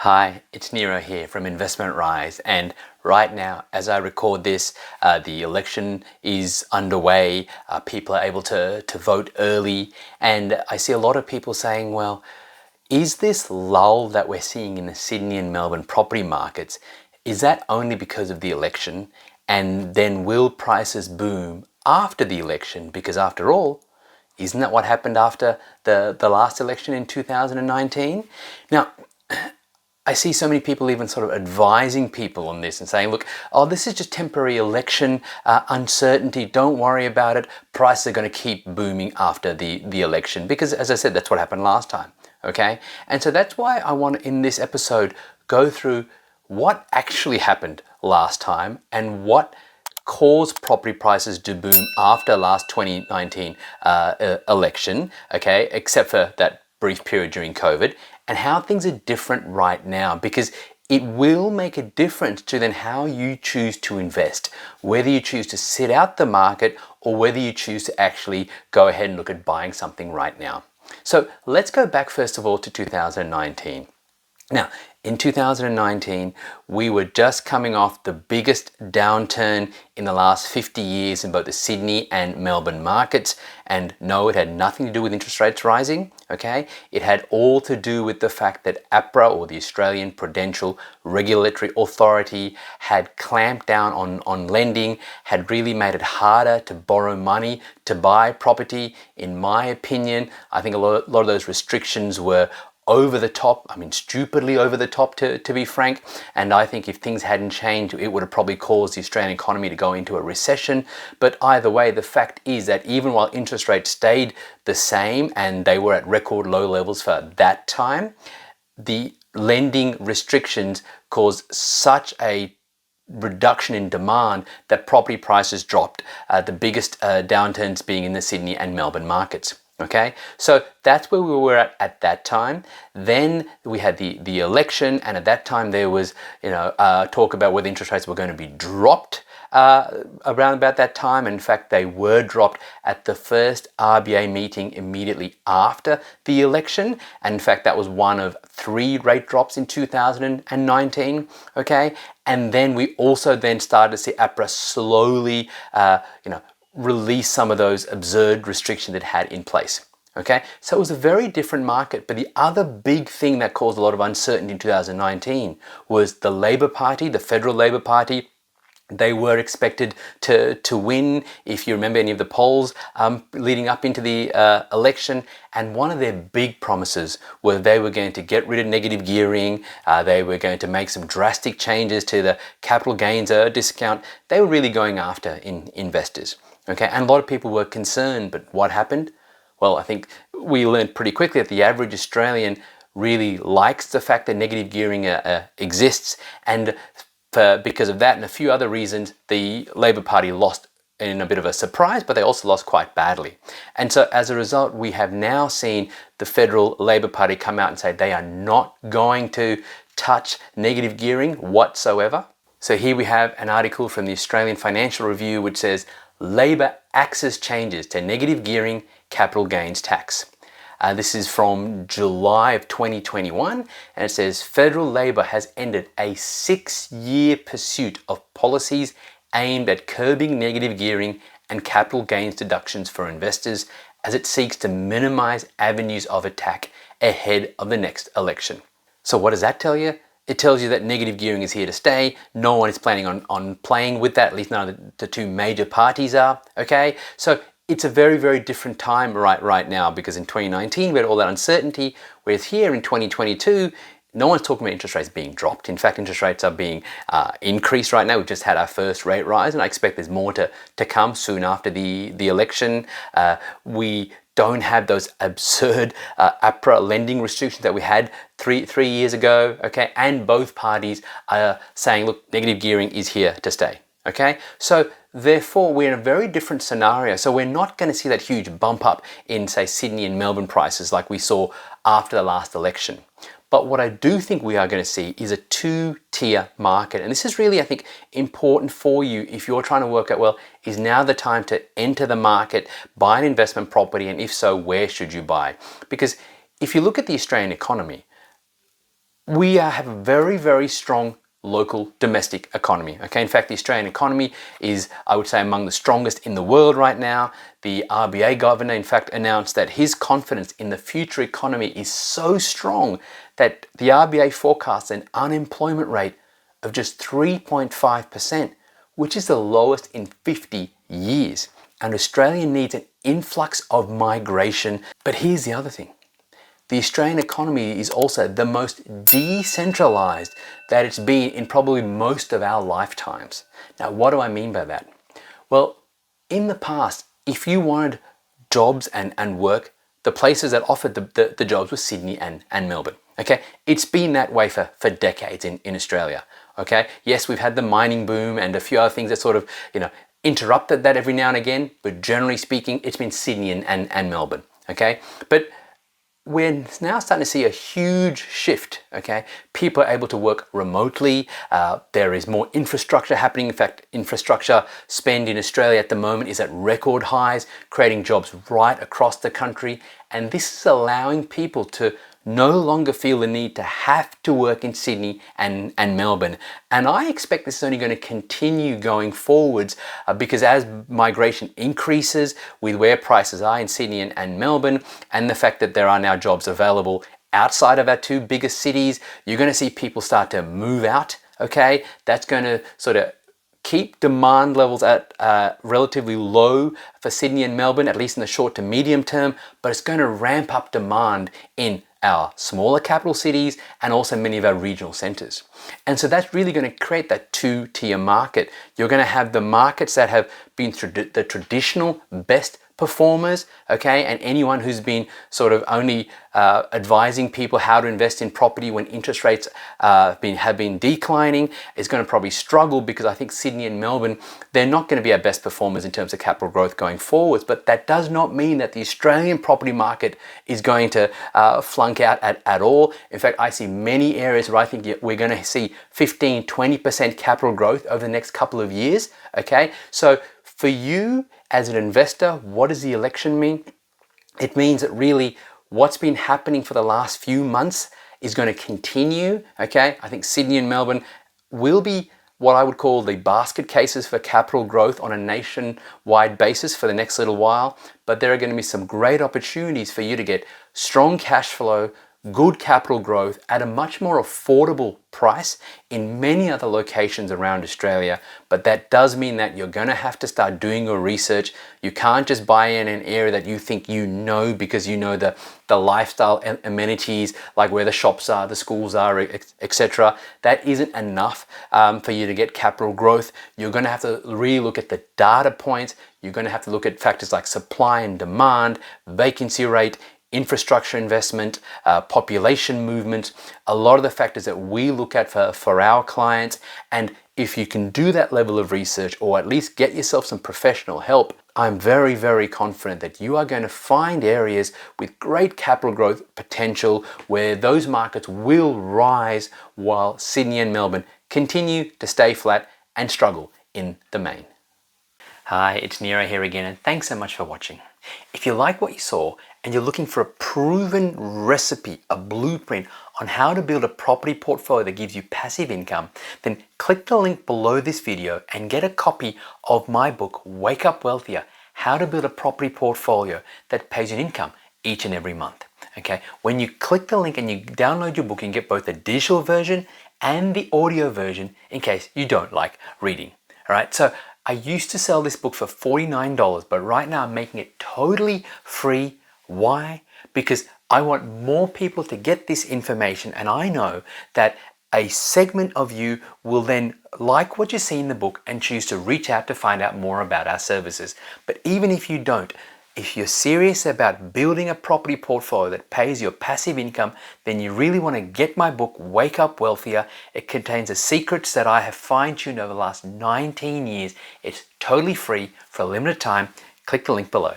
Hi, it's Nero here from Investment Rise, and right now, as I record this, the election is underway. People are able to vote early, and I see a lot of people saying, well, is this lull that we're seeing in the Sydney and Melbourne property markets, is that only because of the election? And then will prices boom after the election? Because after all, isn't that what happened after the last election in 2019? Now, I see so many people even sort of advising people on this and saying, look, oh, this is just temporary election uncertainty. Don't worry about it. Prices are going to keep booming after the election because, as I said, that's what happened last time. Okay. And so that's why I want to, in this episode, go through what actually happened last time and what caused property prices to boom after last 2019 election, okay, except for that brief period during COVID, and how things are different right now, because it will make a difference to then how you choose to invest, whether you choose to sit out the market or whether you choose to actually go ahead and look at buying something right now. So let's go back first of all to 2019. Now, in 2019, we were just coming off the biggest downturn in the last 50 years in both the Sydney and Melbourne markets. And no, it had nothing to do with interest rates rising, okay? It had all to do with the fact that APRA, or the Australian Prudential Regulatory Authority, had clamped down on lending, had really made it harder to borrow money to buy property. In my opinion, I think a lot of those restrictions were over the top, stupidly over the top to be frank. And I think if things hadn't changed, it would have probably caused the Australian economy to go into a recession. But either way, the fact is that even while interest rates stayed the same and they were at record low levels for that time, the lending restrictions caused such a reduction in demand that property prices dropped, the biggest downturns being in the Sydney and Melbourne markets. Okay, so that's where we were at that time. Then we had the election, and at that time there was talk about whether interest rates were going to be dropped around about that time. In fact, they were dropped at the first RBA meeting immediately after the election, and in fact that was one of 3 rate drops in 2019. Okay, and then we also then started to see APRA slowly release some of those absurd restrictions it had in place. Okay, so it was a very different market. But the other big thing that caused a lot of uncertainty in 2019 was the Labor Party, the Federal Labor Party. They were expected to win, if you remember any of the polls leading up into the election. And one of their big promises was they were going to get rid of negative gearing. They were going to make some drastic changes to the capital gains discount. They were really going after investors. Okay, and a lot of people were concerned, but what happened? Well, I think we learned pretty quickly that the average Australian really likes the fact that negative gearing exists, and because of that and a few other reasons, the Labor Party lost in a bit of a surprise, but they also lost quite badly. And so as a result, we have now seen the Federal Labor Party come out and say they are not going to touch negative gearing whatsoever. So here we have an article from the Australian Financial Review which says, Labor axes changes to negative gearing capital gains tax. This is from July of 2021, and it says Federal Labor has ended a 6-year pursuit of policies aimed at curbing negative gearing and capital gains deductions for investors as it seeks to minimize avenues of attack ahead of the next election. So what does that tell you? It tells you that negative gearing is here to stay. No one is planning on playing with that, at least none of the 2 major parties are, okay? So it's a very, very different time right now, because in 2019 we had all that uncertainty, whereas here in 2022, no one's talking about interest rates being dropped. In fact, interest rates are being increased right now. We've just had our first rate rise, and I expect there's more to come soon after the election. We don't have those absurd APRA lending restrictions that we had three years ago, okay? And both parties are saying, look, negative gearing is here to stay, okay? So therefore, we're in a very different scenario. So we're not going to see that huge bump up in, say, Sydney and Melbourne prices like we saw after the last election. But what I do think we are going to see is a 2-tier market. And this is really, I think, important for you if you're trying to work out, well, is now the time to enter the market, buy an investment property, and if so, where should you buy? Because if you look at the Australian economy, we have a very, very strong local domestic economy. Okay, in fact, the Australian economy is, I would say, among the strongest in the world right now. The RBA governor, in fact, announced that his confidence in the future economy is so strong that the RBA forecasts an unemployment rate of just 3.5%, which is the lowest in 50 years. And Australia needs an influx of migration. But here's the other thing. The Australian economy is also the most decentralized that it's been in probably most of our lifetimes. Now, what do I mean by that? Well, in the past, if you wanted jobs and work, the places that offered the jobs were Sydney and Melbourne. Okay, it's been that way for decades in Australia. Okay, yes, we've had the mining boom and a few other things that sort of, interrupted that every now and again, but generally speaking, it's been Sydney and Melbourne. Okay, but we're now starting to see a huge shift, okay? People are able to work remotely. There is more infrastructure happening. In fact, infrastructure spend in Australia at the moment is at record highs, creating jobs right across the country. And this is allowing people to no longer feel the need to have to work in Sydney and Melbourne. And I expect this is only going to continue going forwards because as migration increases with where prices are in Sydney and Melbourne, and the fact that there are now jobs available outside of our two biggest cities, you're going to see people start to move out, okay? That's going to sort of keep demand levels at relatively low for Sydney and Melbourne, at least in the short to medium term, but it's going to ramp up demand in our smaller capital cities and also many of our regional centres. And so that's really going to create that two-tier market. You're going to have the markets that have been the traditional best performers, okay, and anyone who's been sort of only advising people how to invest in property when interest rates have been declining is going to probably struggle, because I think Sydney and Melbourne, they're not going to be our best performers in terms of capital growth going forwards. But that does not mean that the Australian property market is going to flunk out at all. In fact, I see many areas where I think we're going to see 15-20% capital growth over the next couple of years, okay? So for you as an investor, what does the election mean? It means that really what's been happening for the last few months is going to continue, okay? I think Sydney and Melbourne will be what I would call the basket cases for capital growth on a nationwide basis for the next little while, but there are going to be some great opportunities for you to get strong cash flow, good capital growth at a much more affordable price in many other locations around Australia. But that does mean that you're going to have to start doing your research. You can't just buy in an area that you think you know because you know the lifestyle amenities, like where the shops are, the schools are, etc. That isn't enough for you to get capital growth. You're going to have to really look at the data points. You're going to have to look at factors like supply and demand, vacancy rate, infrastructure investment, population movement, a lot of the factors that we look at for our clients. And if you can do that level of research, or at least get yourself some professional help, I'm very, very confident that you are going to find areas with great capital growth potential where those markets will rise while Sydney and Melbourne continue to stay flat and struggle in the main. Hi, it's Nero here again, and thanks so much for watching. If you like what you saw and you're looking for a proven recipe, a blueprint on how to build a property portfolio that gives you passive income, then click the link below this video and get a copy of my book, Wake Up Wealthier, How to Build a Property Portfolio that pays you an income each and every month. Okay, when you click the link and you download your book, you can get both the digital version and the audio version in case you don't like reading. All right, so I used to sell this book for $49, but right now I'm making it totally free. Why? Because I want more people to get this information, and I know that a segment of you will then like what you see in the book and choose to reach out to find out more about our services. But even if you don't, if you're serious about building a property portfolio that pays your passive income, then you really want to get my book, Wake Up Wealthier. It contains the secrets that I have fine-tuned over the last 19 years. It's totally free for a limited time. Click the link below.